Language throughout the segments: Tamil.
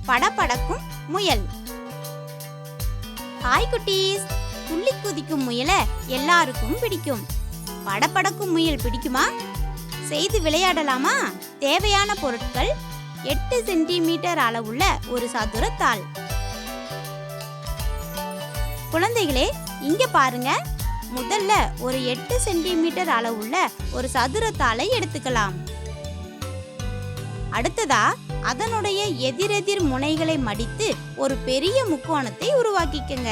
படபடக்கும் முயல். ஹாய் குட்டீஸ், துள்ளி குதிக்கும் முயலை எல்லாருக்கும் பிடிக்கும். படபடக்கும் முயல் பிடிக்குமா? செய்து விளையாடலாமா? தேவையான பொருட்கள்: 8 சென்டிமீட்டர் அளவுள்ள ஒரு சதுரத்தாள். குழந்தைகளே, இங்க பாருங்க. முதல்ல ஒரு 8 சென்டிமீட்டர் அளவுள்ள ஒரு சதுரத்தாளை எடுத்துக்கலாம். அடுத்ததா அதனுடைய எதிரெதிர் முனைகளை மடித்து ஒரு பெரிய முக்கோணத்தை உருவாக்கிக்கங்க.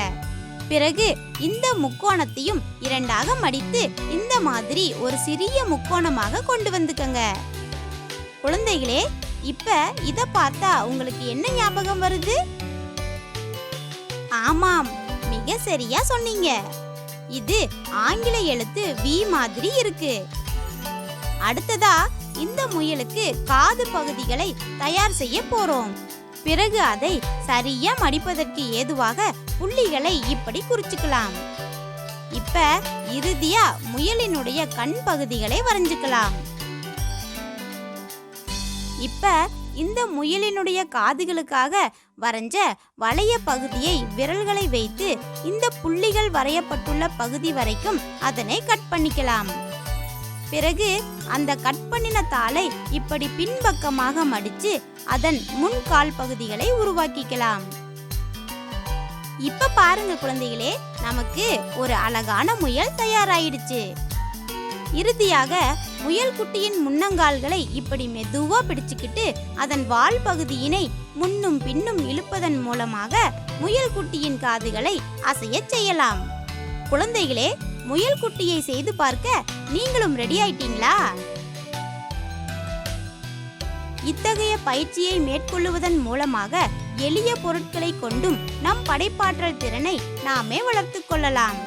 பிறகு இந்த முக்கோணத்தையும் 2ஆக மடித்து இந்த மாதிரி ஒரு சிறிய முக்கோணமாக கொண்டு வந்துக்கங்க. குழந்தைகளே, இப்ப இத பார்த்தா உங்களுக்கு என்ன ஞாபகம் வருது? ஆமாம், மிக சரியா சொன்னீங்க. இது ஆங்கில எழுத்து V மாதிரி இருக்கு. அடுத்ததா இந்த முயலுக்கு காது பகுதிகளை தயார் செய்ய போறோம். பிறகு அதை சரியா மடிப்பதற்கு ஏதுவாக புள்ளிகளை இப்படி குறிச்சுக்கலாம். இப்ப இறுதியா முயலினுடைய கண் பகுதிகளை வரைஞ்சுக்கலாம். இப்ப இந்த முயலினுடைய காதுகளுக்காக வரைஞ்ச வளைய பகுதியை விரல்களை வைத்து இந்த புள்ளிகள் வரையப்பட்டுள்ள பகுதி வரைக்கும் அதனை கட் பண்ணிக்கலாம். பிறகு அந்த கட் பண்ணின தாளை இப்படி பின்பக்கமாக மடிச்சு அதன் முன்கால் பகுதிகளை உருவாக்கிக்கலாம். இப்ப பாருங்க குழந்தைகளே, நமக்கு ஒரு அழகான முயல் தயாராயிடுச்சு. இறுதியாக முயல் குட்டியின் முன்னங்கால்களை இப்படி மெதுவா பிடிச்சுக்கிட்டு அதன் வால் பகுதியினை முன்னும் பின்னும் இழுப்பதன் மூலமாக முயல் குட்டியின் காதுகளை அசைய செய்யலாம். குழந்தைகளே, முயல் குட்டியை செய்து பார்க்க நீங்களும் ரெடி ஆயிட்டீங்களா? இத்தகைய பயிற்சியை மேற்கொள்ளுவதன் மூலமாக எளிய பொருட்களை கொண்டும் நம் படைப்பாற்றல் திறனை நாமே வளர்த்துக் கொள்ளலாம்.